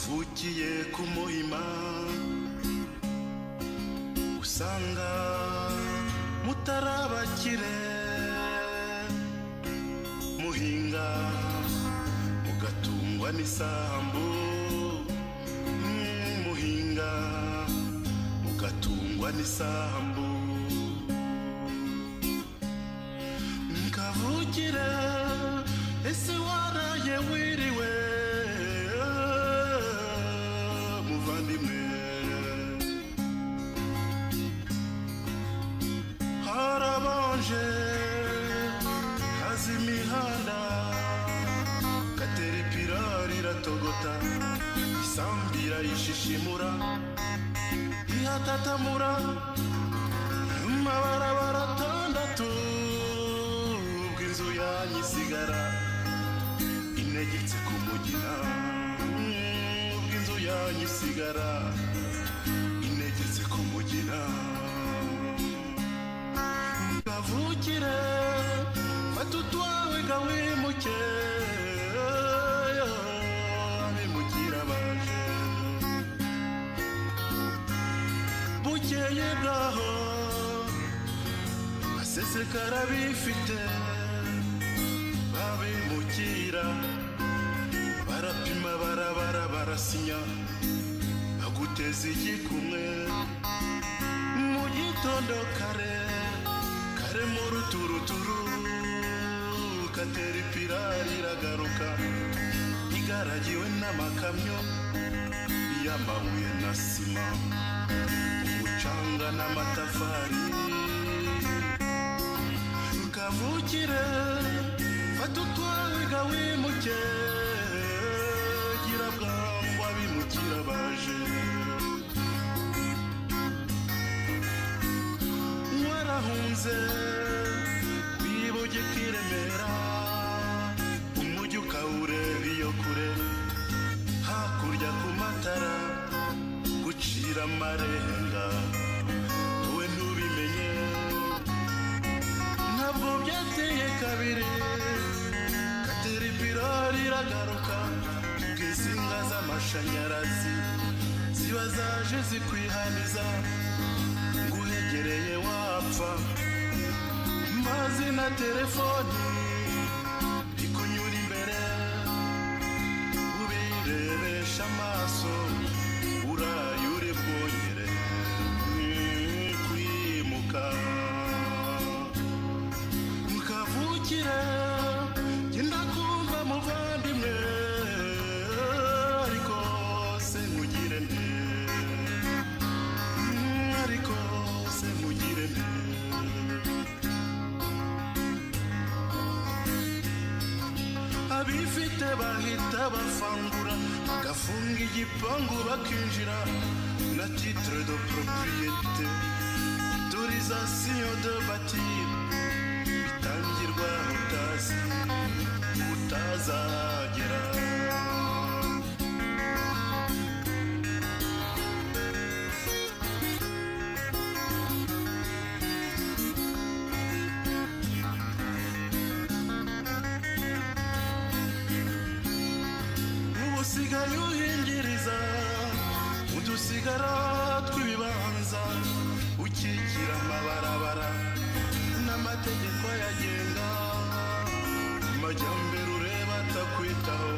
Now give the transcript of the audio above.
wavukiye ku Muhima usanga mutarabakire muhinga mugatungwa n'isambu muhinga mugatungwa n'isambu nkavukire ese waraye wiriwe muvandimwe harabanje haza imihanda Caterpillar iratogota isambira ishishimura ihatatamura amabarabara atandatu bw'inzu yanyisigara inegetse ku Mugina bw'inzu yanyisigara inegetse ku Mugina kavukire fata utwawe gawimuke abimukira baje bukeye bwaho asesekara bifite abimukira barapima barasinya baguteza igikumwe mu gitondo kare mu ruturuturu Caterpillar iragaruka igaragiwe n'amakamyo y'amabuye na sima umucanga n'amatafari kavukire fata utwawe gawimuke gira bwangu abimukira baje warahunze wibuge kwiremera umujyi ukawureba iyo kure hakurya ku matara gucira amarenga wowe ntubimenye ntabwo byateye kabiri Caterpillar iragaruka bw'insinga z'amashanyarazi ziba zaje zikwihaniza nguhegereye wapfa mazi na telefoni ikunyura imbere ubirebesha amaso urayure bwongere kwimuka mukavukire genda kumva muvandimwe ariko se nkugire nte ariko se nkugire nte abifite bahita bafangura bagafunga igipangu bakinjira na titre de propriété autorisation de bâtir bitangirwa utazagera usigaye uhingiriza udusigara tw'ibibanza ukikira amabarabara n'amategeko yagenga amajyambere ureba atakwitaho